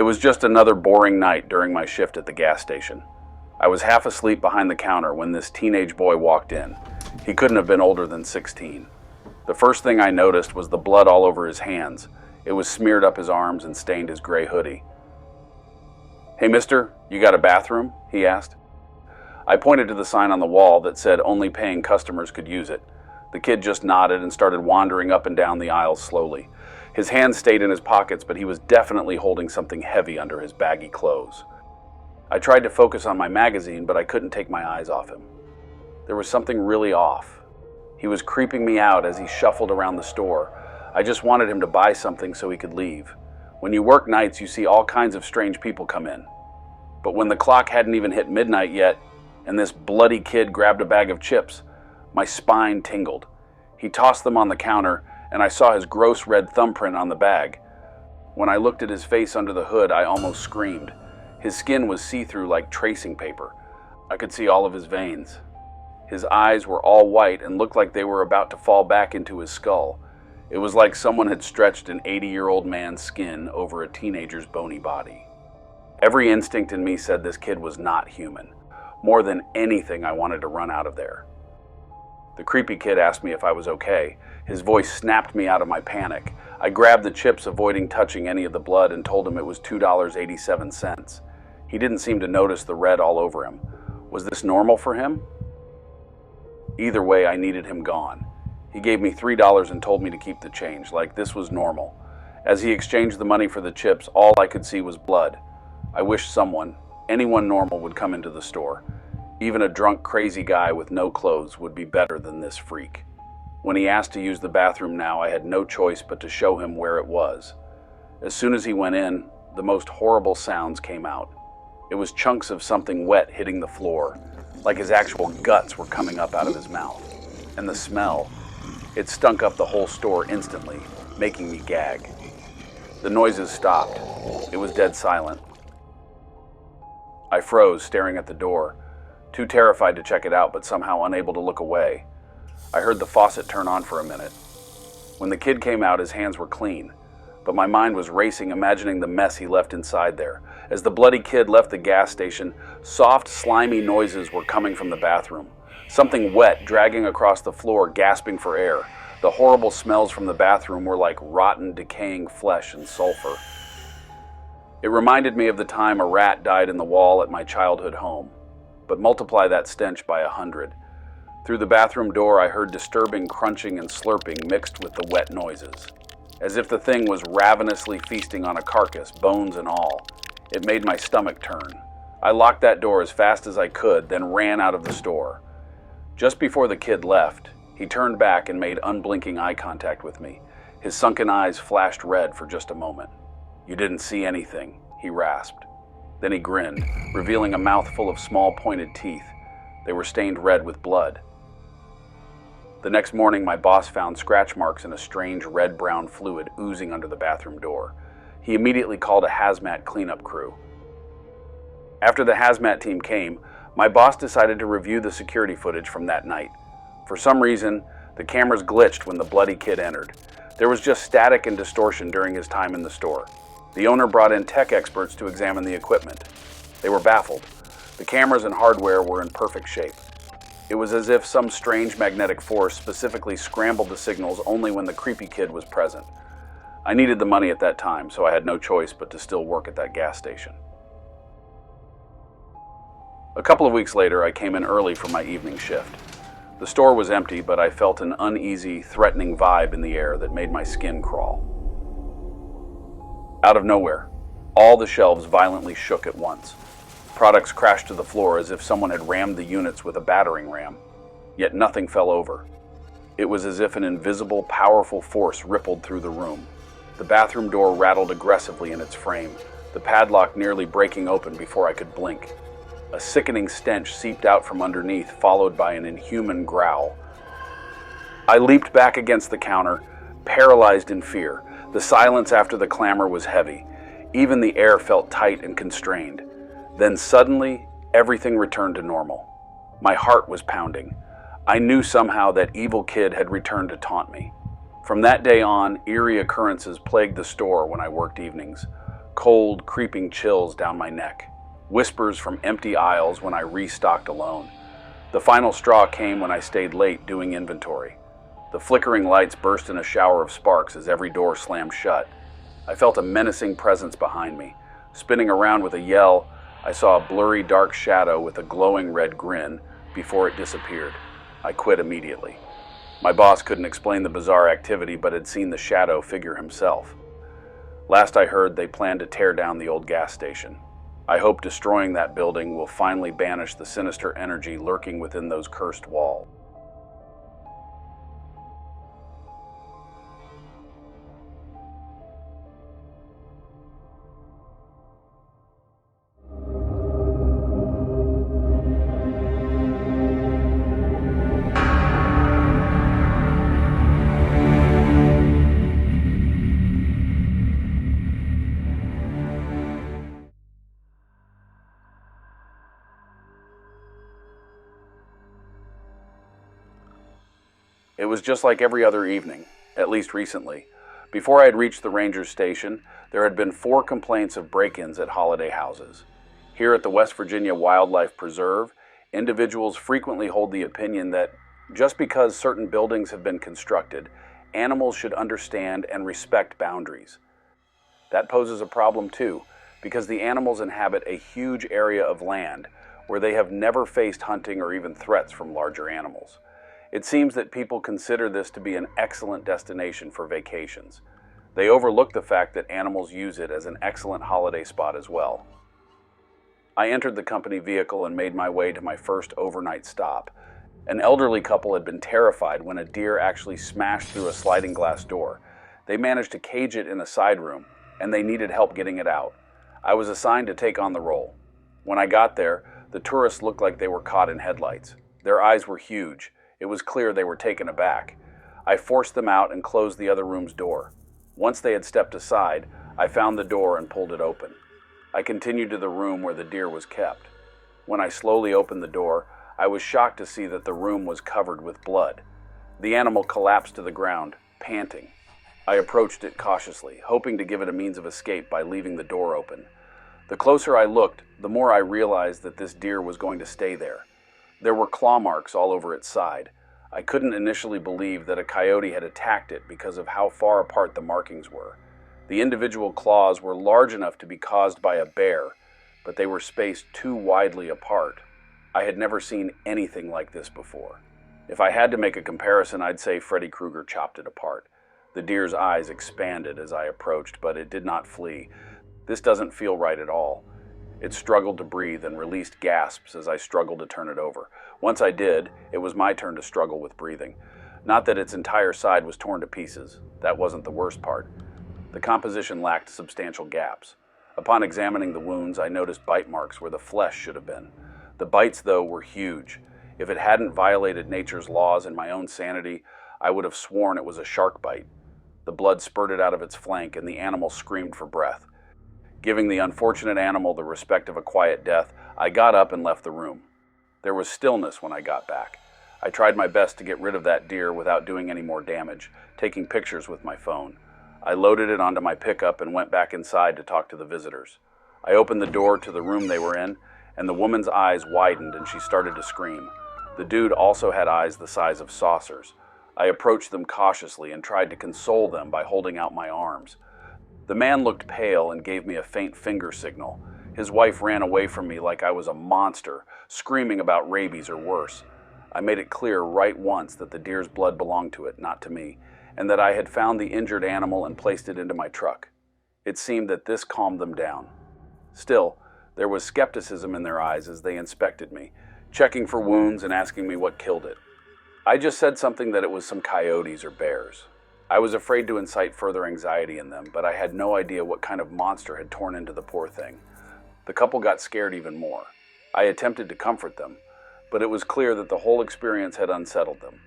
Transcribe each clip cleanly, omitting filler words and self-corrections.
It was just another boring night during my shift at the gas station. I was half asleep behind the counter when this teenage boy walked in. He couldn't have been older than 16. The first thing I noticed was the blood all over his hands. It was smeared up his arms and stained his gray hoodie. "Hey mister, you got a bathroom?" he asked. I pointed to the sign on the wall that said only paying customers could use it. The kid just nodded and started wandering up and down the aisles slowly. His hands stayed in his pockets, but he was definitely holding something heavy under his baggy clothes. I tried to focus on my magazine, but I couldn't take my eyes off him. There was something really off. He was creeping me out as he shuffled around the store. I just wanted him to buy something so he could leave. When you work nights, you see all kinds of strange people come in. But when the clock hadn't even hit midnight yet, and this bloody kid grabbed a bag of chips, my spine tingled. He tossed them on the counter, and I saw his gross red thumbprint on the bag. When I looked at his face under the hood, I almost screamed. His skin was see-through like tracing paper. I could see all of his veins. His eyes were all white and looked like they were about to fall back into his skull. It was like someone had stretched an 80-year-old man's skin over a teenager's bony body. Every instinct in me said this kid was not human. More than anything, I wanted to run out of there. The creepy kid asked me if I was okay. His voice snapped me out of my panic. I grabbed the chips, avoiding touching any of the blood, and told him it was $2.87. He didn't seem to notice the red all over him. Was this normal for him? Either way, I needed him gone. He gave me $3 and told me to keep the change, like this was normal. As he exchanged the money for the chips, all I could see was blood. I wished someone, anyone normal, would come into the store. Even a drunk, crazy guy with no clothes would be better than this freak. When he asked to use the bathroom now, I had no choice but to show him where it was. As soon as he went in, the most horrible sounds came out. It was chunks of something wet hitting the floor, like his actual guts were coming up out of his mouth. And the smell, it stunk up the whole store instantly, making me gag. The noises stopped. It was dead silent. I froze, staring at the door, too terrified to check it out, but somehow unable to look away. I heard the faucet turn on for a minute. When the kid came out, his hands were clean, but my mind was racing, imagining the mess he left inside there. As the bloody kid left the gas station, soft, slimy noises were coming from the bathroom. Something wet dragging across the floor, gasping for air. The horrible smells from the bathroom were like rotten, decaying flesh and sulfur. It reminded me of the time a rat died in the wall at my childhood home, but multiply that stench by 100. Through the bathroom door, I heard disturbing crunching and slurping mixed with the wet noises, as if the thing was ravenously feasting on a carcass, bones and all. It made my stomach turn. I locked that door as fast as I could, then ran out of the store. Just before the kid left, he turned back and made unblinking eye contact with me. His sunken eyes flashed red for just a moment. "You didn't see anything," he rasped. Then he grinned, revealing a mouthful of small pointed teeth. They were stained red with blood. The next morning, my boss found scratch marks in a strange red-brown fluid oozing under the bathroom door. He immediately called a hazmat cleanup crew. After the hazmat team came, my boss decided to review the security footage from that night. For some reason, the cameras glitched when the bloody kid entered. There was just static and distortion during his time in the store. The owner brought in tech experts to examine the equipment. They were baffled. The cameras and hardware were in perfect shape. It was as if some strange magnetic force specifically scrambled the signals only when the creepy kid was present. I needed the money at that time, so I had no choice but to still work at that gas station. A couple of weeks later, I came in early for my evening shift. The store was empty, but I felt an uneasy, threatening vibe in the air that made my skin crawl. Out of nowhere, all the shelves violently shook at once. Products crashed to the floor as if someone had rammed the units with a battering ram, yet nothing fell over. It was as if an invisible, powerful force rippled through the room. The bathroom door rattled aggressively in its frame, the padlock nearly breaking open before I could blink. A sickening stench seeped out from underneath, followed by an inhuman growl. I leaped back against the counter, paralyzed in fear. The silence after the clamor was heavy. Even the air felt tight and constrained. Then suddenly, everything returned to normal. My heart was pounding. I knew somehow that evil kid had returned to taunt me. From that day on, eerie occurrences plagued the store when I worked evenings. cold, creeping chills down my neck, whispers from empty aisles when I restocked alone. The final straw came when I stayed late doing inventory. The flickering lights burst in a shower of sparks as every door slammed shut. I felt a menacing presence behind me. Spinning around with a yell, I saw a blurry dark shadow with a glowing red grin before it disappeared. I quit immediately. My boss couldn't explain the bizarre activity but had seen the shadow figure himself. Last I heard, they planned to tear down the old gas station. I hope destroying that building will finally banish the sinister energy lurking within those cursed walls. It was just like every other evening, at least recently. Before I had reached the ranger station, there had been 4 complaints of break-ins at holiday houses. Here at the West Virginia Wildlife Preserve, individuals frequently hold the opinion that just because certain buildings have been constructed, animals should understand and respect boundaries. That poses a problem too, because the animals inhabit a huge area of land where they have never faced hunting or even threats from larger animals. It seems that people consider this to be an excellent destination for vacations. They overlook the fact that animals use it as an excellent holiday spot as well. I entered the company vehicle and made my way to my first overnight stop. An elderly couple had been terrified when a deer actually smashed through a sliding glass door. They managed to cage it in a side room, and they needed help getting it out. I was assigned to take on the role. When I got there, the tourists looked like they were caught in headlights. Their eyes were huge. It was clear they were taken aback. I forced them out and closed the other room's door. Once they had stepped aside, I found the door and pulled it open. I continued to the room where the deer was kept. When I slowly opened the door, I was shocked to see that the room was covered with blood. The animal collapsed to the ground, panting. I approached it cautiously, hoping to give it a means of escape by leaving the door open. The closer I looked, the more I realized that this deer was going to stay there. There were claw marks all over its side. I couldn't initially believe that a coyote had attacked it because of how far apart the markings were. The individual claws were large enough to be caused by a bear, but they were spaced too widely apart. I had never seen anything like this before. If I had to make a comparison, I'd say Freddy Krueger chopped it apart. The deer's eyes expanded as I approached, but it did not flee. This doesn't feel right at all. It struggled to breathe and released gasps as I struggled to turn it over. Once I did, it was my turn to struggle with breathing. Not that its entire side was torn to pieces. That wasn't the worst part. The composition lacked substantial gaps. Upon examining the wounds, I noticed bite marks where the flesh should have been. The bites, though, were huge. If it hadn't violated nature's laws and my own sanity, I would have sworn it was a shark bite. The blood spurted out of its flank and the animal screamed for breath. Giving the unfortunate animal the respect of a quiet death, I got up and left the room. There was stillness when I got back. I tried my best to get rid of that deer without doing any more damage, taking pictures with my phone. I loaded it onto my pickup and went back inside to talk to the visitors. I opened the door to the room they were in, and the woman's eyes widened and she started to scream. The dude also had eyes the size of saucers. I approached them cautiously and tried to console them by holding out my arms. The man looked pale and gave me a faint finger signal. His wife ran away from me like I was a monster, screaming about rabies or worse. I made it clear right once that the deer's blood belonged to it, not to me, and that I had found the injured animal and placed it into my truck. It seemed that this calmed them down. Still, there was skepticism in their eyes as they inspected me, checking for wounds and asking me what killed it. I just said something that it was some coyotes or bears. I was afraid to incite further anxiety in them, but I had no idea what kind of monster had torn into the poor thing. The couple got scared even more. I attempted to comfort them, but it was clear that the whole experience had unsettled them.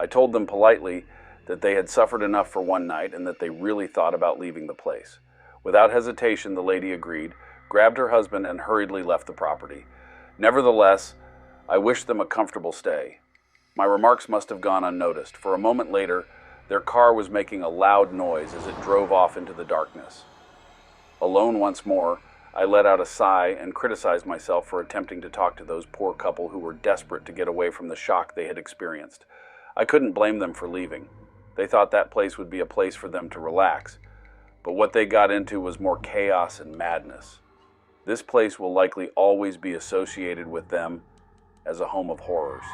I told them politely that they had suffered enough for one night and that they really thought about leaving the place. Without hesitation, the lady agreed, grabbed her husband, and hurriedly left the property. Nevertheless, I wished them a comfortable stay. My remarks must have gone unnoticed, for a moment later, their car was making a loud noise as it drove off into the darkness. Alone once more, I let out a sigh and criticized myself for attempting to talk to those poor couple who were desperate to get away from the shock they had experienced. I couldn't blame them for leaving. They thought that place would be a place for them to relax, but what they got into was more chaos and madness. This place will likely always be associated with them as a home of horrors.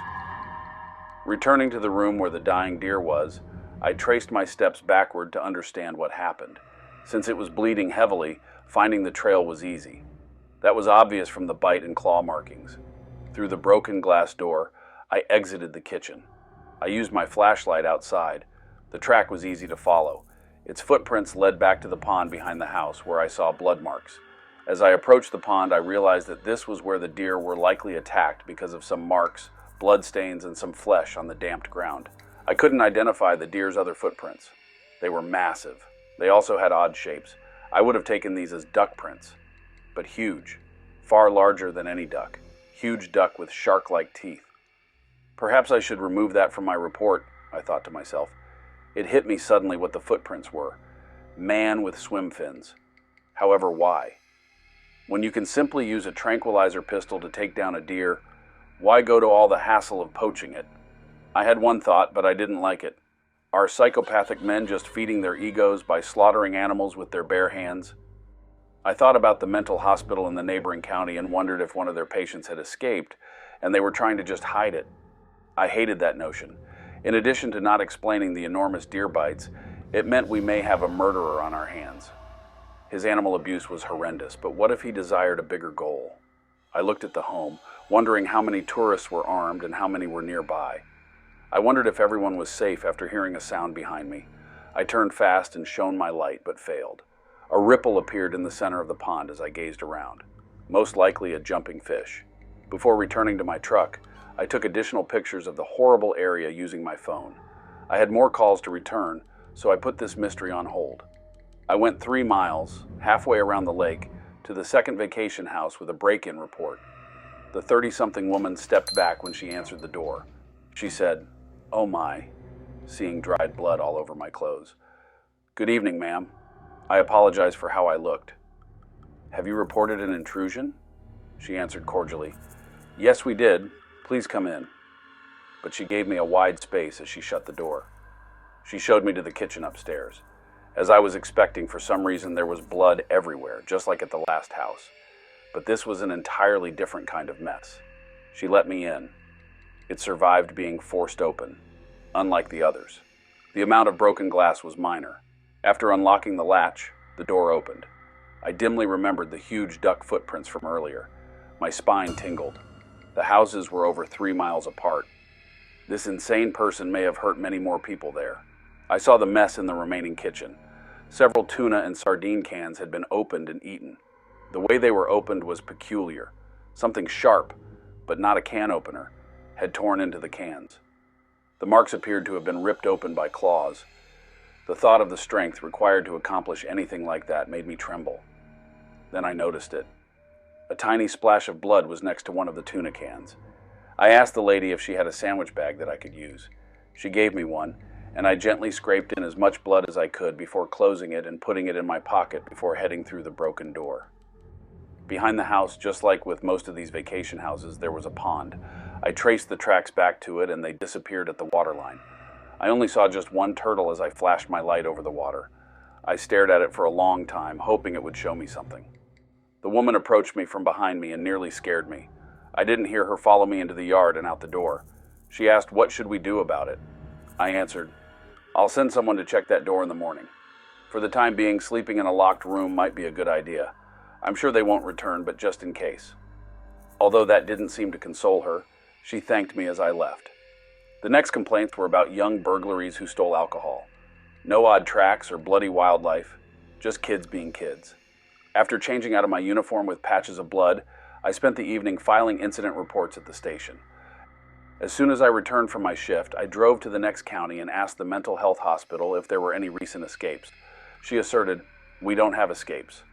Returning to the room where the dying deer was, I traced my steps backward to understand what happened. Since it was bleeding heavily, finding the trail was easy. That was obvious from the bite and claw markings. Through the broken glass door, I exited the kitchen. I used my flashlight outside. The track was easy to follow. Its footprints led back to the pond behind the house, where I saw blood marks. As I approached the pond, I realized that this was where the deer were likely attacked because of some marks, blood stains, and some flesh on the damped ground. I couldn't identify the deer's other footprints. They were massive. They also had odd shapes. I would have taken these as duck prints, but huge, far larger than any duck. Huge duck with shark-like teeth. Perhaps I should remove that from my report, I thought to myself. It hit me suddenly what the footprints were. Man with swim fins. However, why? When you can simply use a tranquilizer pistol to take down a deer, why go to all the hassle of poaching it? I had one thought, but I didn't like it. Are psychopathic men just feeding their egos by slaughtering animals with their bare hands? I thought about the mental hospital in the neighboring county and wondered if one of their patients had escaped and they were trying to just hide it. I hated that notion. In addition to not explaining the enormous deer bites, it meant we may have a murderer on our hands. His animal abuse was horrendous, but what if he desired a bigger goal? I looked at the home, wondering how many tourists were armed and how many were nearby. I wondered if everyone was safe after hearing a sound behind me. I turned fast and shone my light, but failed. A ripple appeared in the center of the pond as I gazed around, most likely a jumping fish. Before returning to my truck, I took additional pictures of the horrible area using my phone. I had more calls to return, so I put this mystery on hold. I went 3 miles, halfway around the lake, to the second vacation house with a break-in report. The 30-something woman stepped back when she answered the door. She said, "Oh my," seeing dried blood all over my clothes. "Good evening, ma'am. I apologize for how I looked." "Have you reported an intrusion?" She answered cordially. "Yes, we did. Please come in." But she gave me a wide space as she shut the door. She showed me to the kitchen upstairs. As I was expecting, for some reason there was blood everywhere, just like at the last house. But this was an entirely different kind of mess. She let me in. It survived being forced open, unlike the others. The amount of broken glass was minor. After unlocking the latch, the door opened. I dimly remembered the huge duck footprints from earlier. My spine tingled. The houses were over 3 miles apart. This insane person may have hurt many more people there. I saw the mess in the remaining kitchen. Several tuna and sardine cans had been opened and eaten. The way they were opened was peculiar. Something sharp, but not a can opener, had torn into the cans. The marks appeared to have been ripped open by claws. The thought of the strength required to accomplish anything like that made me tremble. Then I noticed it. A tiny splash of blood was next to one of the tuna cans. I asked the lady if she had a sandwich bag that I could use. She gave me one, and I gently scraped in as much blood as I could before closing it and putting it in my pocket before heading through the broken door. Behind the house, just like with most of these vacation houses, there was a pond. I traced the tracks back to it, and they disappeared at the waterline. I only saw just one turtle as I flashed my light over the water. I stared at it for a long time, hoping it would show me something. The woman approached me from behind me and nearly scared me. I didn't hear her follow me into the yard and out the door. She asked, "What should we do about it?" I answered, "I'll send someone to check that door in the morning. For the time being, sleeping in a locked room might be a good idea. I'm sure they won't return, but just in case." Although that didn't seem to console her, she thanked me as I left. The next complaints were about young burglaries who stole alcohol. No odd tracks or bloody wildlife, just kids being kids. After changing out of my uniform with patches of blood, I spent the evening filing incident reports at the station. As soon as I returned from my shift, I drove to the next county and asked the mental health hospital if there were any recent escapes. She asserted, "We don't have escapes."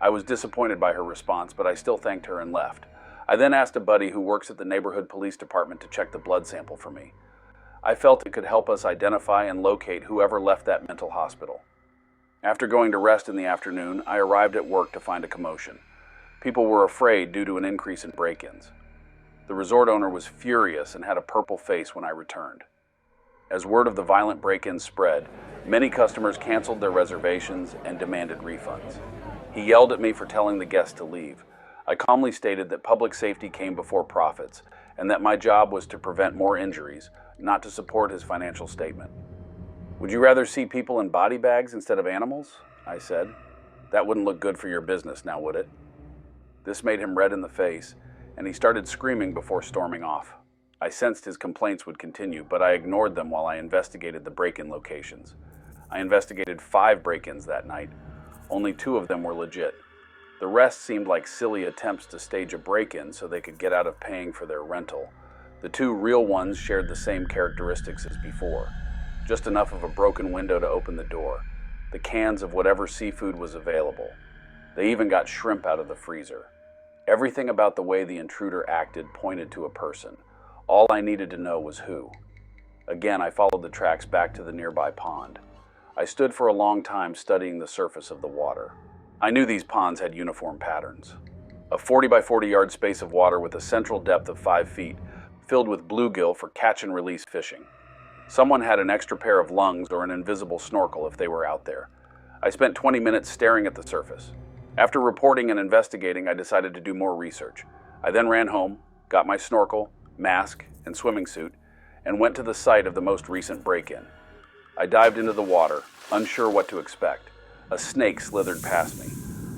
I was disappointed by her response, but I still thanked her and left. I then asked a buddy who works at the neighborhood police department to check the blood sample for me. I felt it could help us identify and locate whoever left that mental hospital. After going to rest in the afternoon, I arrived at work to find a commotion. People were afraid due to an increase in break-ins. The resort owner was furious and had a purple face when I returned. As word of the violent break-ins spread, many customers canceled their reservations and demanded refunds. He yelled at me for telling the guests to leave. I calmly stated that public safety came before profits, and that my job was to prevent more injuries, not to support his financial statement. "Would you rather see people in body bags instead of animals?" I said. "That wouldn't look good for your business now, would it?" This made him red in the face, and he started screaming before storming off. I sensed his complaints would continue, but I ignored them while I investigated the break-in locations. I investigated 5 break-ins that night. Only 2 of them were legit. The rest seemed like silly attempts to stage a break-in so they could get out of paying for their rental. The 2 real ones shared the same characteristics as before. Just enough of a broken window to open the door. The cans of whatever seafood was available. They even got shrimp out of the freezer. Everything about the way the intruder acted pointed to a person. All I needed to know was who. Again, I followed the tracks back to the nearby pond. I stood for a long time studying the surface of the water. I knew these ponds had uniform patterns. A 40 by 40 yard space of water with a central depth of 5 feet, filled with bluegill for catch and release fishing. Someone had an extra pair of lungs or an invisible snorkel if they were out there. I spent 20 minutes staring at the surface. After reporting and investigating, I decided to do more research. I then ran home, got my snorkel, mask, and swimming suit, and went to the site of the most recent break-in. I dived into the water, unsure what to expect. A snake slithered past me.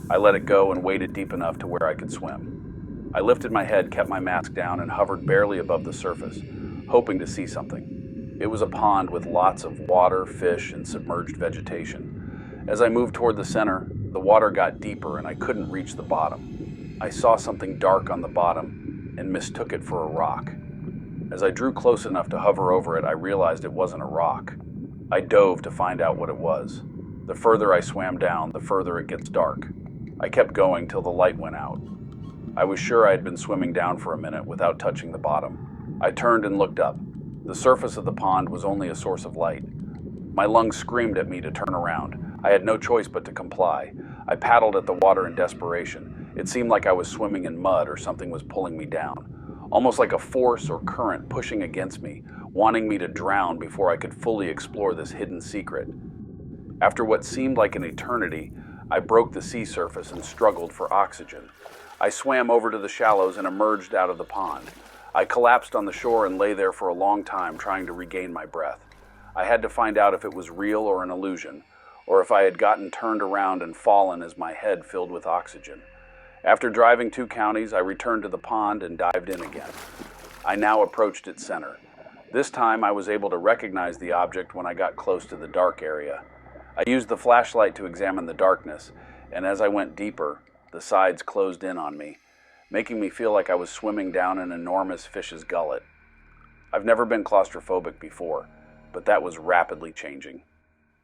I let it go and waded deep enough to where I could swim. I lifted my head, kept my mask down, and hovered barely above the surface, hoping to see something. It was a pond with lots of water, fish, and submerged vegetation. As I moved toward the center, the water got deeper and I couldn't reach the bottom. I saw something dark on the bottom and mistook it for a rock. As I drew close enough to hover over it, I realized it wasn't a rock. I dove to find out what it was. The further I swam down, the further it gets dark. I kept going till the light went out. I was sure I had been swimming down for a minute without touching the bottom. I turned and looked up. The surface of the pond was only a source of light. My lungs screamed at me to turn around. I had no choice but to comply. I paddled at the water in desperation. It seemed like I was swimming in mud or something was pulling me down, almost like a force or current pushing against me, wanting me to drown before I could fully explore this hidden secret. After what seemed like an eternity, I broke the sea surface and struggled for oxygen. I swam over to the shallows and emerged out of the pond. I collapsed on the shore and lay there for a long time trying to regain my breath. I had to find out if it was real or an illusion, or if I had gotten turned around and fallen as my head filled with oxygen. After driving 2 counties, I returned to the pond and dived in again. I now approached its center. This time I was able to recognize the object when I got close to the dark area. I used the flashlight to examine the darkness, and as I went deeper, the sides closed in on me, making me feel like I was swimming down an enormous fish's gullet. I've never been claustrophobic before, but that was rapidly changing.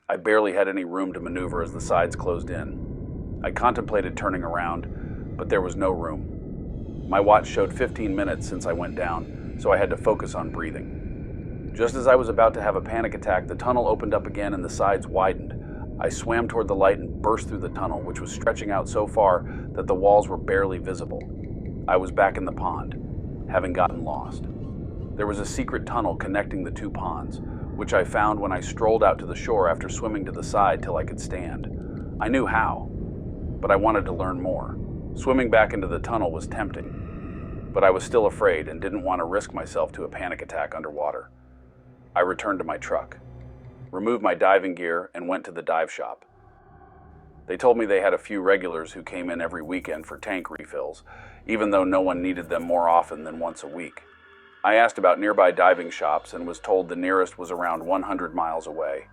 I barely had any room to maneuver as the sides closed in. I contemplated turning around, but there was no room. My watch showed 15 minutes since I went down, so I had to focus on breathing. Just as I was about to have a panic attack, the tunnel opened up again and the sides widened. I swam toward the light and burst through the tunnel, which was stretching out so far that the walls were barely visible. I was back in the pond, having gotten lost. There was a secret tunnel connecting the 2 ponds, which I found when I strolled out to the shore after swimming to the side till I could stand. I knew how, but I wanted to learn more. Swimming back into the tunnel was tempting, but I was still afraid and didn't want to risk myself to a panic attack underwater. I returned to my truck, removed my diving gear, and went to the dive shop. They told me they had a few regulars who came in every weekend for tank refills, even though no one needed them more often than once a week. I asked about nearby diving shops and was told the nearest was around 100 miles away.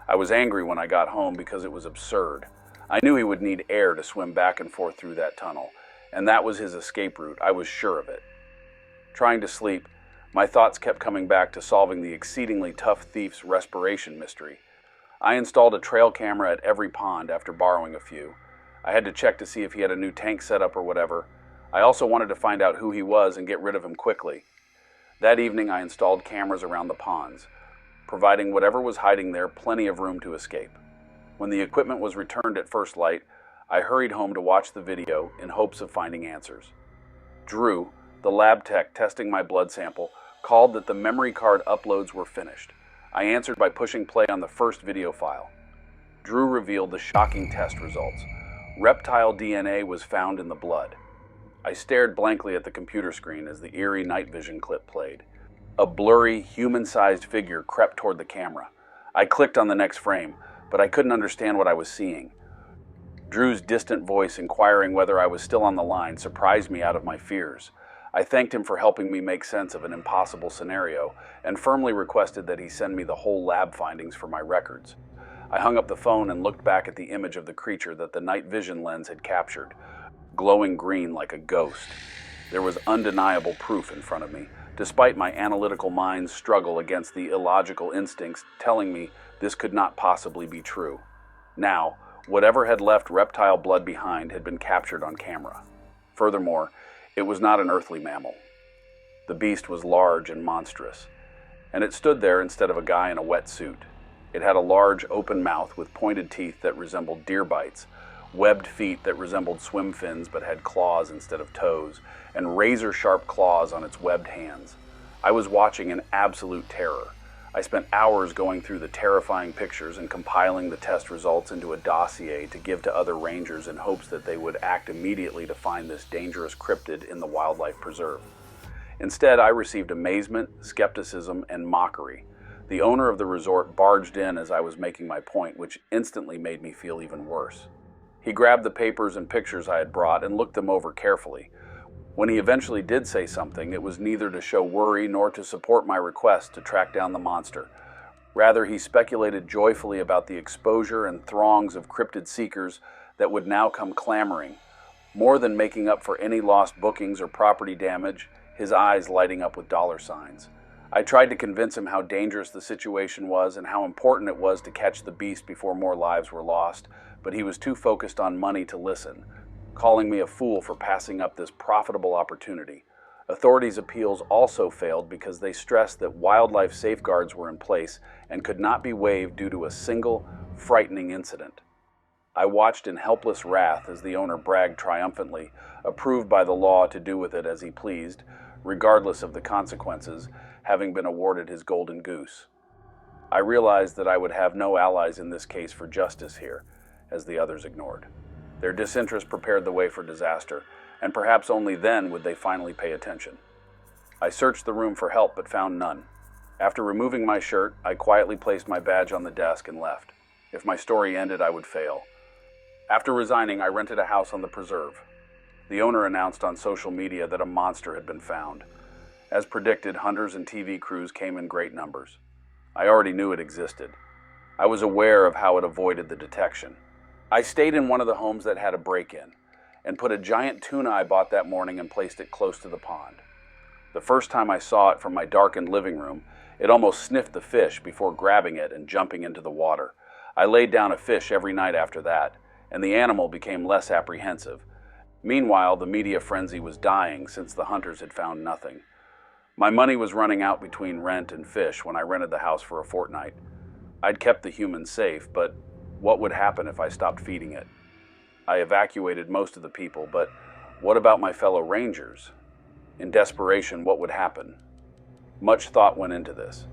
I was angry when I got home because it was absurd. I knew he would need air to swim back and forth through that tunnel, and that was his escape route. I was sure of it. Trying to sleep, my thoughts kept coming back to solving the exceedingly tough thief's respiration mystery. I installed a trail camera at every pond after borrowing a few. I had to check to see if he had a new tank setup or whatever. I also wanted to find out who he was and get rid of him quickly. That evening I installed cameras around the ponds, providing whatever was hiding there plenty of room to escape. When the equipment was returned at first light, I hurried home to watch the video in hopes of finding answers. Drew, the lab tech testing my blood sample, called that the memory card uploads were finished. I answered by pushing play on the first video file. Drew revealed the shocking test results. Reptile DNA was found in the blood. I stared blankly at the computer screen as the eerie night vision clip played. A blurry, human-sized figure crept toward the camera. I clicked on the next frame, but I couldn't understand what I was seeing. Drew's distant voice inquiring whether I was still on the line surprised me out of my fears. I thanked him for helping me make sense of an impossible scenario and firmly requested that he send me the whole lab findings for my records. I hung up the phone and looked back at the image of the creature that the night vision lens had captured, glowing green like a ghost. There was undeniable proof in front of me, despite my analytical mind's struggle against the illogical instincts telling me this could not possibly be true. Now, whatever had left reptile blood behind had been captured on camera. Furthermore, it was not an earthly mammal. The beast was large and monstrous, and it stood there instead of a guy in a wetsuit. It had a large, open mouth with pointed teeth that resembled deer bites, webbed feet that resembled swim fins but had claws instead of toes, and razor-sharp claws on its webbed hands. I was watching in absolute terror. I spent hours going through the terrifying pictures and compiling the test results into a dossier to give to other rangers in hopes that they would act immediately to find this dangerous cryptid in the wildlife preserve. Instead, I received amazement, skepticism, and mockery. The owner of the resort barged in as I was making my point, which instantly made me feel even worse. He grabbed the papers and pictures I had brought and looked them over carefully. When he eventually did say something, it was neither to show worry nor to support my request to track down the monster. Rather, he speculated joyfully about the exposure and throngs of cryptid seekers that would now come clamoring. More than making up for any lost bookings or property damage, his eyes lighting up with dollar signs. I tried to convince him how dangerous the situation was and how important it was to catch the beast before more lives were lost, but he was too focused on money to listen, calling me a fool for passing up this profitable opportunity. Authorities' appeals also failed because they stressed that wildlife safeguards were in place and could not be waived due to a single, frightening incident. I watched in helpless wrath as the owner bragged triumphantly, approved by the law to do with it as he pleased, regardless of the consequences, having been awarded his golden goose. I realized that I would have no allies in this case for justice here, as the others ignored. Their disinterest prepared the way for disaster, and perhaps only then would they finally pay attention. I searched the room for help but found none. After removing my shirt, I quietly placed my badge on the desk and left. If my story ended, I would fail. After resigning, I rented a house on the preserve. The owner announced on social media that a monster had been found. As predicted, hunters and TV crews came in great numbers. I already knew it existed. I was aware of how it avoided the detection. I stayed in one of the homes that had a break-in and put a giant tuna I bought that morning and placed it close to the pond. The first time I saw it from my darkened living room, it almost sniffed the fish before grabbing it and jumping into the water. I laid down a fish every night after that, and the animal became less apprehensive. Meanwhile, the media frenzy was dying since the hunters had found nothing. My money was running out between rent and fish when I rented the house for a fortnight. I'd kept the humans safe, but what would happen if I stopped feeding it? I evacuated most of the people, but what about my fellow rangers? In desperation, what would happen? Much thought went into this.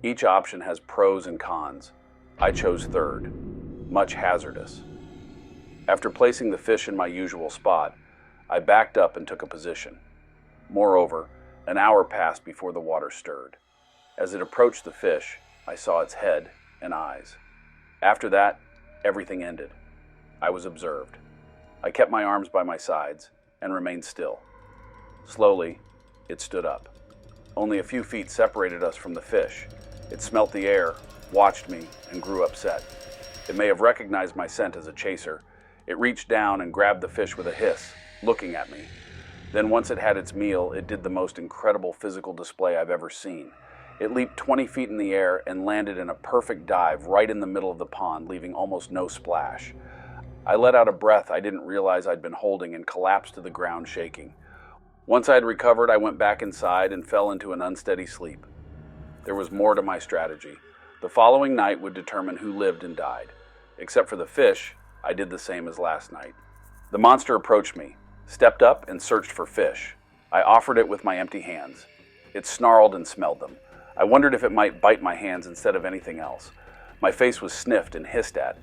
Each option has pros and cons. I chose third, much hazardous. After placing the fish in my usual spot, I backed up and took a position. Moreover, an hour passed before the water stirred. As it approached the fish, I saw its head and eyes. After that, everything ended. I was observed. I kept my arms by my sides and remained still. Slowly, it stood up. Only a few feet separated us from the fish. It smelt the air, watched me, and grew upset. It may have recognized my scent as a chaser. It reached down and grabbed the fish with a hiss, looking at me. Then once it had its meal, it did the most incredible physical display I've ever seen. It leaped 20 feet in the air and landed in a perfect dive right in the middle of the pond, leaving almost no splash. I let out a breath I didn't realize I'd been holding and collapsed to the ground shaking. Once I had recovered, I went back inside and fell into an unsteady sleep. There was more to my strategy. The following night would determine who lived and died. Except for the fish, I did the same as last night. The monster approached me, stepped up, and searched for fish. I offered it with my empty hands. It snarled and smelled them. I wondered if it might bite my hands instead of anything else. My face was sniffed and hissed at.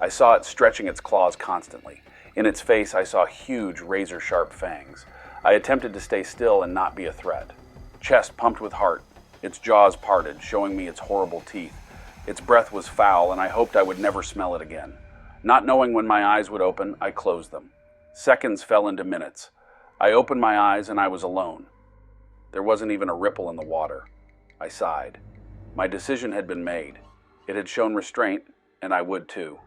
I saw it stretching its claws constantly. In its face, I saw huge, razor-sharp fangs. I attempted to stay still and not be a threat. Chest pumped with heart. Its jaws parted, showing me its horrible teeth. Its breath was foul, and I hoped I would never smell it again. Not knowing when my eyes would open, I closed them. Seconds fell into minutes. I opened my eyes, and I was alone. There wasn't even a ripple in the water. I sighed. My decision had been made. It had shown restraint, and I would too.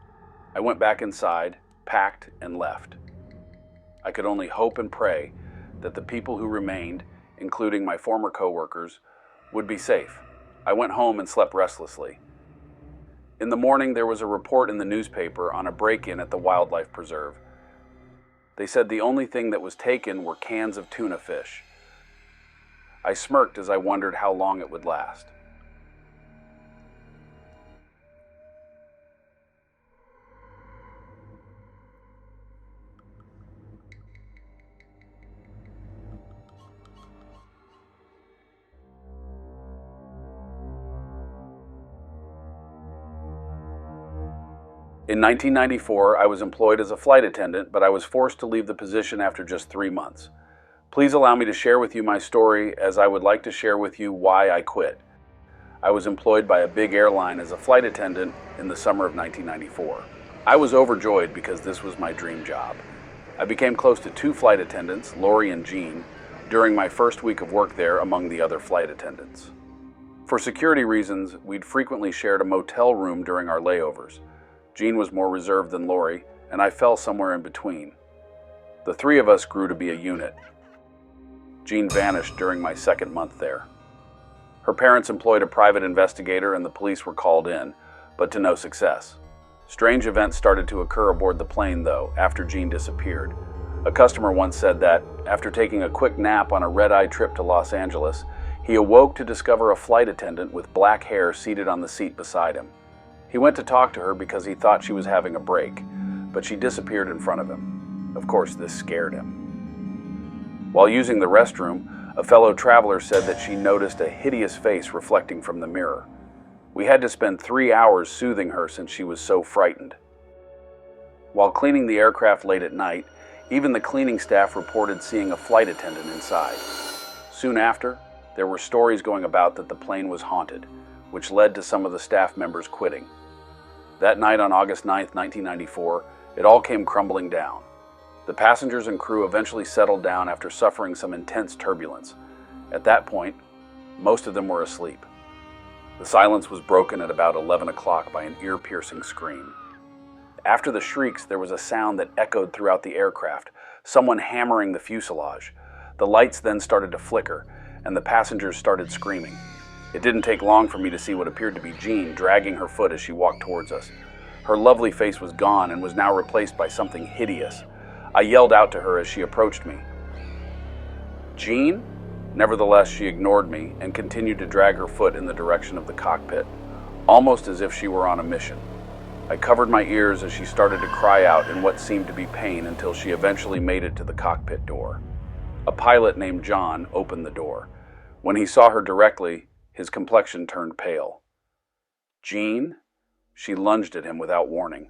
I went back inside, packed, and left. I could only hope and pray that the people who remained, including my former coworkers, would be safe. I went home and slept restlessly. In the morning, there was a report in the newspaper on a break-in at the wildlife preserve. They said the only thing that was taken were cans of tuna fish. I smirked as I wondered how long it would last. In 1994, I was employed as a flight attendant, but I was forced to leave the position after just 3 months. Please allow me to share with you my story, as I would like to share with you why I quit. I was employed by a big airline as a flight attendant in the summer of 1994. I was overjoyed because this was my dream job. I became close to 2 flight attendants, Lori and Jean, during my first week of work there among the other flight attendants. For security reasons, we'd frequently shared a motel room during our layovers. Jean was more reserved than Lori, and I fell somewhere in between. The 3 of us grew to be a unit. Jean vanished during my 2nd month there. Her parents employed a private investigator and the police were called in, but to no success. Strange events started to occur aboard the plane, though, after Jean disappeared. A customer once said that, after taking a quick nap on a red-eye trip to Los Angeles, he awoke to discover a flight attendant with black hair seated on the seat beside him. He went to talk to her because he thought she was having a break, but she disappeared in front of him. Of course, this scared him. While using the restroom, a fellow traveler said that she noticed a hideous face reflecting from the mirror. We had to spend 3 hours soothing her since she was so frightened. While cleaning the aircraft late at night, even the cleaning staff reported seeing a flight attendant inside. Soon after, there were stories going about that the plane was haunted, which led to some of the staff members quitting. That night on August 9, 1994, it all came crumbling down. The passengers and crew eventually settled down after suffering some intense turbulence. At that point, most of them were asleep. The silence was broken at about 11 o'clock by an ear-piercing scream. After the shrieks, there was a sound that echoed throughout the aircraft, someone hammering the fuselage. The lights then started to flicker, and the passengers started screaming. It didn't take long for me to see what appeared to be Jean dragging her foot as she walked towards us. Her lovely face was gone and was now replaced by something hideous. I yelled out to her as she approached me. "Jean?" Nevertheless, she ignored me and continued to drag her foot in the direction of the cockpit, almost as if she were on a mission. I covered my ears as she started to cry out in what seemed to be pain until she eventually made it to the cockpit door. A pilot named John opened the door. When he saw her directly, his complexion turned pale. "Jean?" She lunged at him without warning.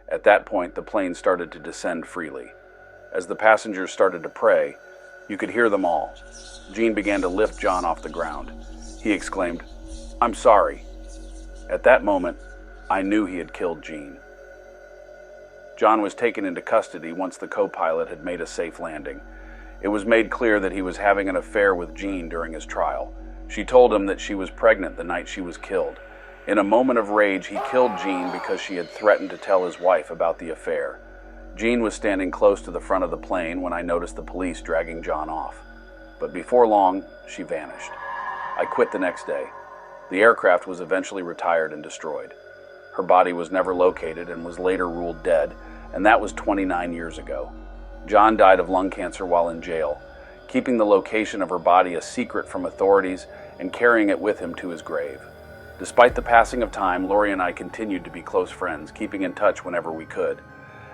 At that point, the plane started to descend freely. As the passengers started to pray, you could hear them all. Jean began to lift John off the ground. He exclaimed, "I'm sorry." At that moment, I knew he had killed Jean. John was taken into custody once the co-pilot had made a safe landing. It was made clear that he was having an affair with Jean during his trial. She told him that she was pregnant the night she was killed. In a moment of rage, he killed Jean because she had threatened to tell his wife about the affair. Jean was standing close to the front of the plane when I noticed the police dragging John off. But before long, she vanished. I quit the next day. The aircraft was eventually retired and destroyed. Her body was never located and was later ruled dead, and that was 29 years ago. John died of lung cancer while in jail, keeping the location of her body a secret from authorities and carrying it with him to his grave. Despite the passing of time, Lori and I continued to be close friends, keeping in touch whenever we could.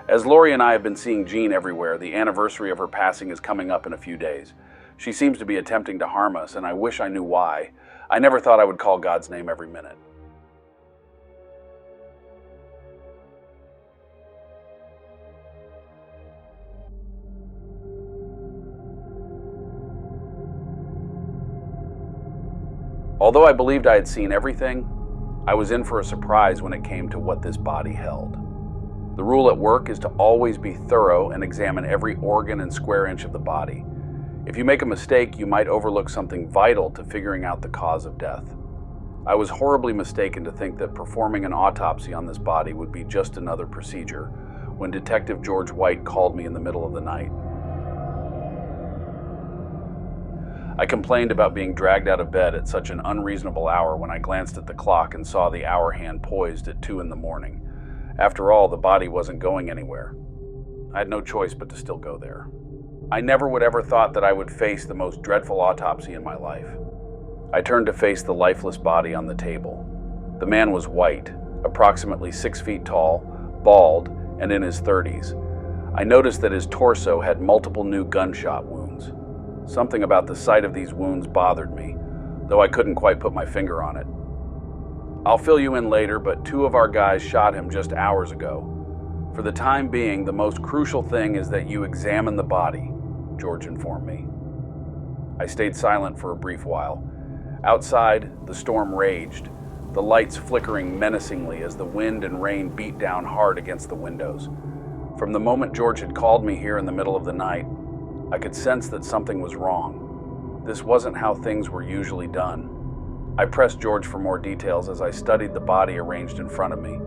As Lori and I have been seeing Jean everywhere, the anniversary of her passing is coming up in a few days. She seems to be attempting to harm us, and I wish I knew why. I never thought I would call God's name every minute. Although I believed I had seen everything, I was in for a surprise when it came to what this body held. The rule at work is to always be thorough and examine every organ and square inch of the body. If you make a mistake, you might overlook something vital to figuring out the cause of death. I was horribly mistaken to think that performing an autopsy on this body would be just another procedure when Detective George White called me in the middle of the night. I complained about being dragged out of bed at such an unreasonable hour when I glanced at the clock and saw the hour hand poised at 2 a.m. After all, the body wasn't going anywhere. I had no choice but to still go there. I never would ever thought that I would face the most dreadful autopsy in my life. I turned to face the lifeless body on the table. The man was white, approximately 6 feet tall, bald, and in his 30s. I noticed that his torso had multiple new gunshot wounds. Something about the sight of these wounds bothered me, though I couldn't quite put my finger on it. I'll fill you in later, but 2 of our guys shot him just hours ago. For the time being, the most crucial thing is that you examine the body, George informed me. I stayed silent for a brief while. Outside, the storm raged, the lights flickering menacingly as the wind and rain beat down hard against the windows. From the moment George had called me here in the middle of the night, I could sense that something was wrong. This wasn't how things were usually done. I pressed George for more details as I studied the body arranged in front of me.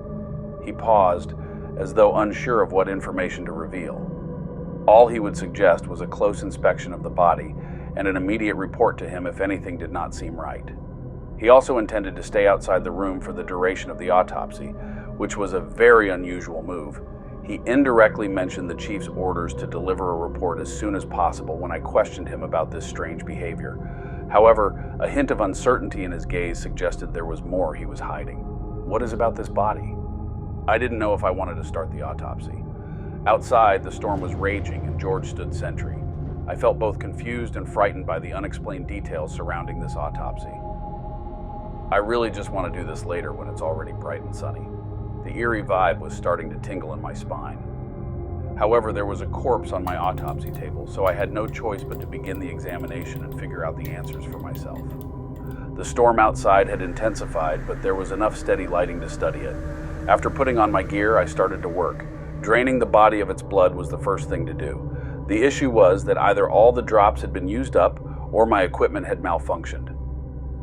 He paused, as though unsure of what information to reveal. All he would suggest was a close inspection of the body and an immediate report to him if anything did not seem right. He also intended to stay outside the room for the duration of the autopsy, which was a very unusual move. He indirectly mentioned the chief's orders to deliver a report as soon as possible when I questioned him about this strange behavior. However, a hint of uncertainty in his gaze suggested there was more he was hiding. What is about this body? I didn't know if I wanted to start the autopsy. Outside, the storm was raging and George stood sentry. I felt both confused and frightened by the unexplained details surrounding this autopsy. I really just want to do this later when it's already bright and sunny. The eerie vibe was starting to tingle in my spine. However, there was a corpse on my autopsy table, so I had no choice but to begin the examination and figure out the answers for myself. The storm outside had intensified, but there was enough steady lighting to study it. After putting on my gear, I started to work. Draining the body of its blood was the first thing to do. The issue was that either all the drops had been used up or my equipment had malfunctioned.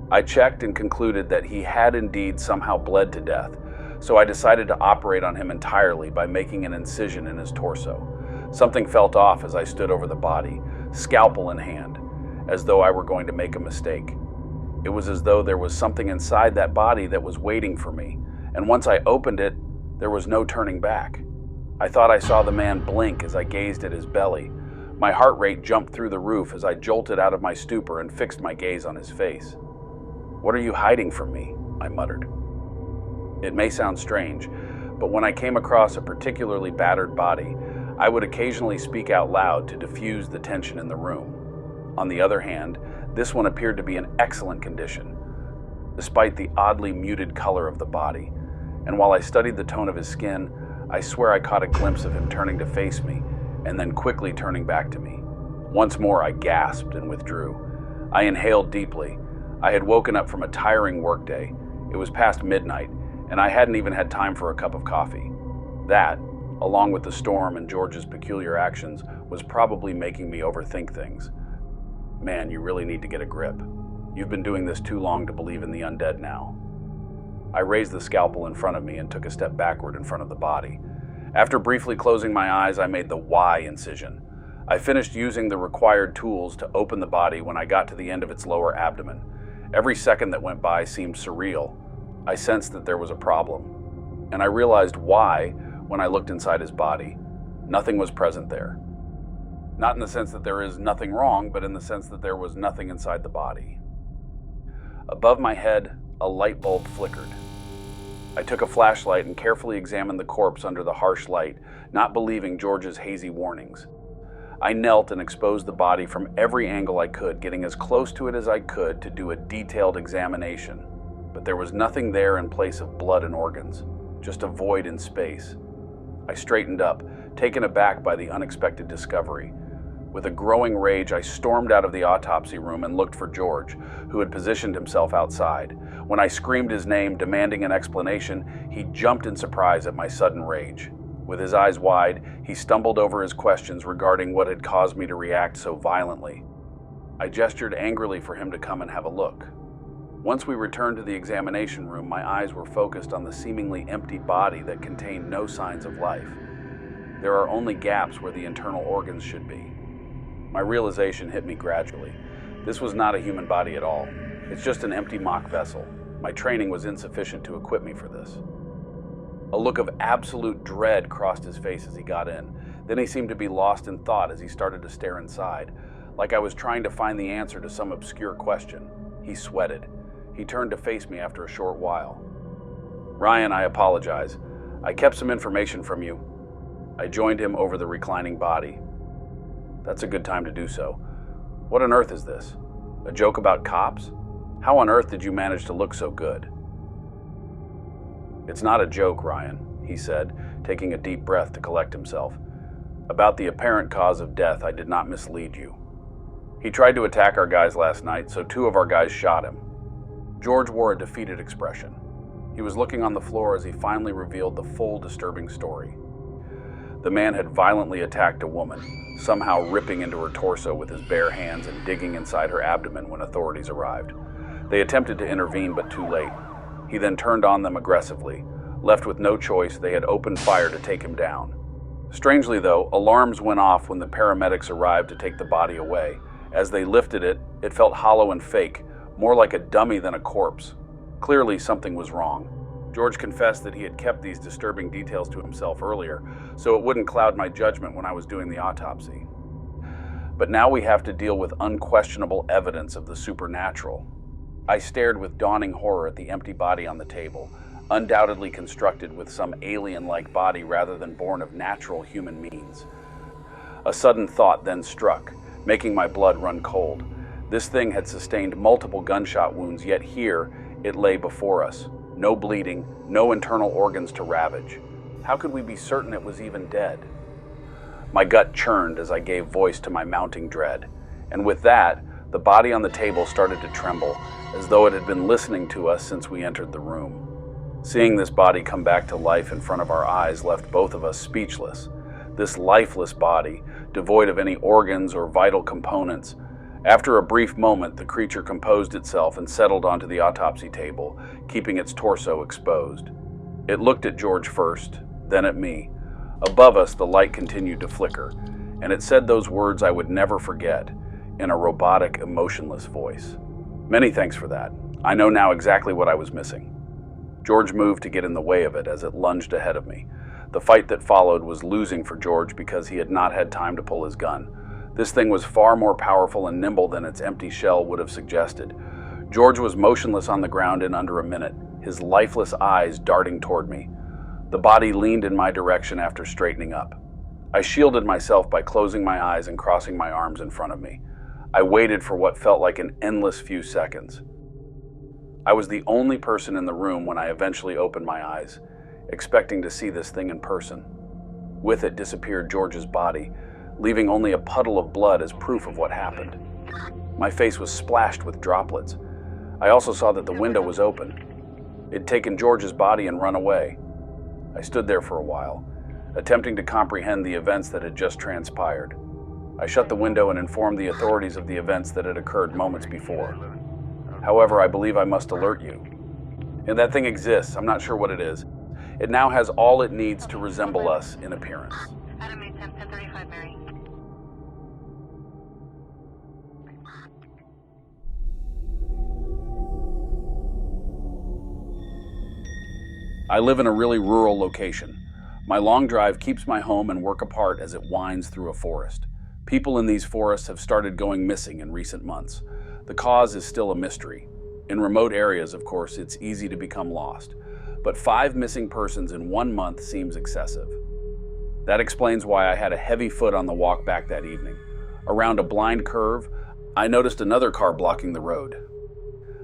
I checked and concluded that he had indeed somehow bled to death, so I decided to operate on him entirely by making an incision in his torso. Something felt off as I stood over the body, scalpel in hand, as though I were going to make a mistake. It was as though there was something inside that body that was waiting for me, and once I opened it, there was no turning back. I thought I saw the man blink as I gazed at his belly. My heart rate jumped through the roof as I jolted out of my stupor and fixed my gaze on his face. "What are you hiding from me?" I muttered. It may sound strange, but when I came across a particularly battered body, I would occasionally speak out loud to diffuse the tension in the room. On the other hand, this one appeared to be in excellent condition, despite the oddly muted color of the body. And while I studied the tone of his skin, I swear I caught a glimpse of him turning to face me, and then quickly turning back to me. Once more I gasped and withdrew. I inhaled deeply. I had woken up from a tiring workday. It was past midnight, and I hadn't even had time for a cup of coffee. That, along with the storm and George's peculiar actions, was probably making me overthink things. Man, you really need to get a grip. You've been doing this too long to believe in the undead now. I raised the scalpel in front of me and took a step backward in front of the body. After briefly closing my eyes, I made the Y incision. I finished using the required tools to open the body when I got to the end of its lower abdomen. Every second that went by seemed surreal. I sensed that there was a problem, and I realized why when I looked inside his body. Nothing was present there. Not in the sense that there is nothing wrong, but in the sense that there was nothing inside the body. Above my head, a light bulb flickered. I took a flashlight and carefully examined the corpse under the harsh light, not believing George's hazy warnings. I knelt and exposed the body from every angle I could, getting as close to it as I could to do a detailed examination. But there was nothing there in place of blood and organs, just a void in space. I straightened up, taken aback by the unexpected discovery. With a growing rage, I stormed out of the autopsy room and looked for George, who had positioned himself outside. When I screamed his name, demanding an explanation, he jumped in surprise at my sudden rage. With his eyes wide, he stumbled over his questions regarding what had caused me to react so violently. I gestured angrily for him to come and have a look. Once we returned to the examination room, my eyes were focused on the seemingly empty body that contained no signs of life. There are only gaps where the internal organs should be. My realization hit me gradually. This was not a human body at all. It's just an empty mock vessel. My training was insufficient to equip me for this. A look of absolute dread crossed his face as he got in. Then he seemed to be lost in thought as he started to stare inside, like I was trying to find the answer to some obscure question. He sweated. He turned to face me after a short while. "Ryan, I apologize. I kept some information from you." I joined him over the reclining body. "That's a good time to do so. What on earth is this? A joke about cops? How on earth did you manage to look so good?" "It's not a joke, Ryan," he said, taking a deep breath to collect himself. "About the apparent cause of death, I did not mislead you. He tried to attack our guys last night, so 2 of our guys shot him." George wore a defeated expression. He was looking on the floor as he finally revealed the full disturbing story. The man had violently attacked a woman, somehow ripping into her torso with his bare hands and digging inside her abdomen when authorities arrived. They attempted to intervene, but too late. He then turned on them aggressively. Left with no choice, they had opened fire to take him down. Strangely though, alarms went off when the paramedics arrived to take the body away. As they lifted it, it felt hollow and fake, more like a dummy than a corpse. Clearly something was wrong. George confessed that he had kept these disturbing details to himself earlier, so it wouldn't cloud my judgment when I was doing the autopsy. But now we have to deal with unquestionable evidence of the supernatural. I stared with dawning horror at the empty body on the table, undoubtedly constructed with some alien-like body rather than born of natural human means. A sudden thought then struck, making my blood run cold. This thing had sustained multiple gunshot wounds, yet here it lay before us. No bleeding, no internal organs to ravage. How could we be certain it was even dead? My gut churned as I gave voice to my mounting dread, and with that, the body on the table started to tremble, as though it had been listening to us since we entered the room. Seeing this body come back to life in front of our eyes left both of us speechless. This lifeless body, devoid of any organs or vital components. After a brief moment, the creature composed itself and settled onto the autopsy table, keeping its torso exposed. It looked at George first, then at me. Above us, the light continued to flicker, and it said those words I would never forget, in a robotic, emotionless voice. "Many thanks for that. I know now exactly what I was missing." George moved to get in the way of it as it lunged ahead of me. The fight that followed was losing for George because he had not had time to pull his gun. This thing was far more powerful and nimble than its empty shell would have suggested. George was motionless on the ground in under a minute, his lifeless eyes darting toward me. The body leaned in my direction after straightening up. I shielded myself by closing my eyes and crossing my arms in front of me. I waited for what felt like an endless few seconds. I was the only person in the room when I eventually opened my eyes, expecting to see this thing in person. With it disappeared George's body, leaving only a puddle of blood as proof of what happened. My face was splashed with droplets. I also saw that the window was open. It had taken George's body and run away. I stood there for a while, attempting to comprehend the events that had just transpired. I shut the window and informed the authorities of the events that had occurred moments before. However, I believe I must alert you. And that thing exists. I'm not sure what it is. It now has all it needs to resemble us in appearance. Adam 1035 Mary. I live in a really rural location. My long drive keeps my home and work apart as it winds through a forest. People in these forests have started going missing in recent months. The cause is still a mystery. In remote areas, of course, it's easy to become lost, but 5 missing persons in 1 month seems excessive. That explains why I had a heavy foot on the walk back that evening. Around a blind curve, I noticed another car blocking the road.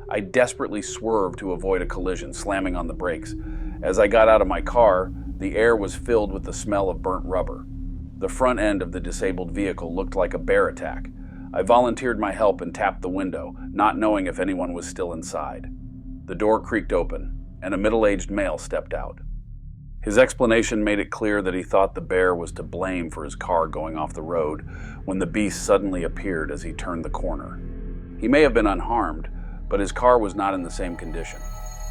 I desperately swerved to avoid a collision, slamming on the brakes. As I got out of my car, the air was filled with the smell of burnt rubber. The front end of the disabled vehicle looked like a bear attack. I volunteered my help and tapped the window, not knowing if anyone was still inside. The door creaked open, and a middle-aged male stepped out. His explanation made it clear that he thought the bear was to blame for his car going off the road when the beast suddenly appeared as he turned the corner. He may have been unharmed, but his car was not in the same condition.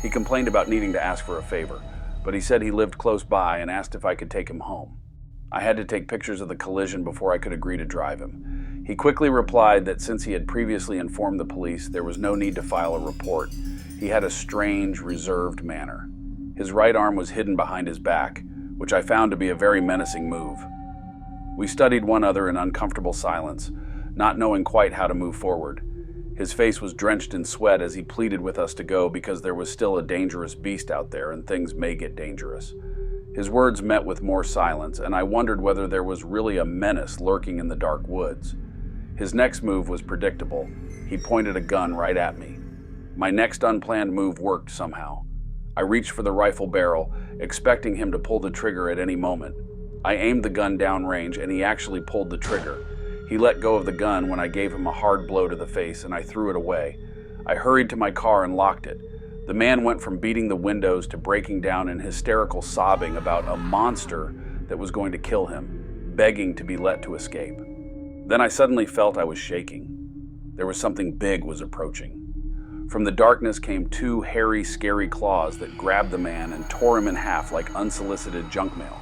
He complained about needing to ask for a favor, but he said he lived close by and asked if I could take him home. I had to take pictures of the collision before I could agree to drive him. He quickly replied that since he had previously informed the police, there was no need to file a report. He had a strange, reserved manner. His right arm was hidden behind his back, which I found to be a very menacing move. We studied one another in uncomfortable silence, not knowing quite how to move forward. His face was drenched in sweat as he pleaded with us to go because there was still a dangerous beast out there and things may get dangerous. His words met with more silence, and I wondered whether there was really a menace lurking in the dark woods. His next move was predictable. He pointed a gun right at me. My next unplanned move worked somehow. I reached for the rifle barrel, expecting him to pull the trigger at any moment. I aimed the gun downrange, and he actually pulled the trigger. He let go of the gun when I gave him a hard blow to the face, and I threw it away. I hurried to my car and locked it. The man went from beating the windows to breaking down in hysterical sobbing about a monster that was going to kill him, begging to be let to escape. Then I suddenly felt I was shaking. There was something big was approaching. From the darkness came 2 hairy, scary claws that grabbed the man and tore him in half like unsolicited junk mail.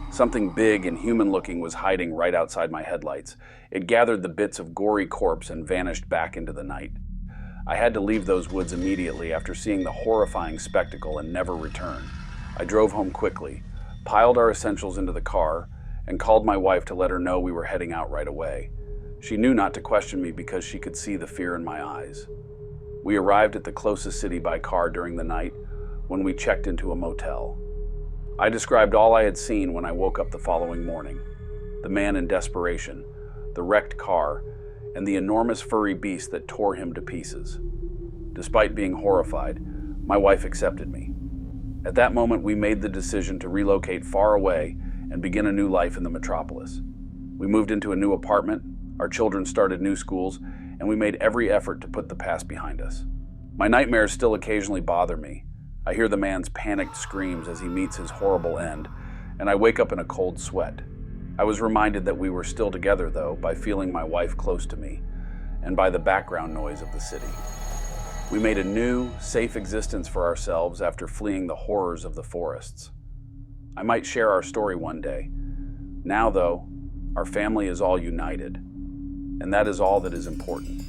Something big and human-looking was hiding right outside my headlights. It gathered the bits of gory corpse and vanished back into the night. I had to leave those woods immediately after seeing the horrifying spectacle and never return. I drove home quickly, piled our essentials into the car, and called my wife to let her know we were heading out right away. She knew not to question me because she could see the fear in my eyes. We arrived at the closest city by car during the night when we checked into a motel. I described all I had seen when I woke up the following morning: the man in desperation, the wrecked car, and the enormous furry beast that tore him to pieces. Despite being horrified, my wife accepted me. At that moment, we made the decision to relocate far away and begin a new life in the metropolis. We moved into a new apartment, our children started new schools, and we made every effort to put the past behind us. My nightmares still occasionally bother me. I hear the man's panicked screams as he meets his horrible end, and I wake up in a cold sweat. I was reminded that we were still together, though, by feeling my wife close to me, and by the background noise of the city. We made a new, safe existence for ourselves after fleeing the horrors of the forests. I might share our story one day. Now, though, our family is all united, and that is all that is important.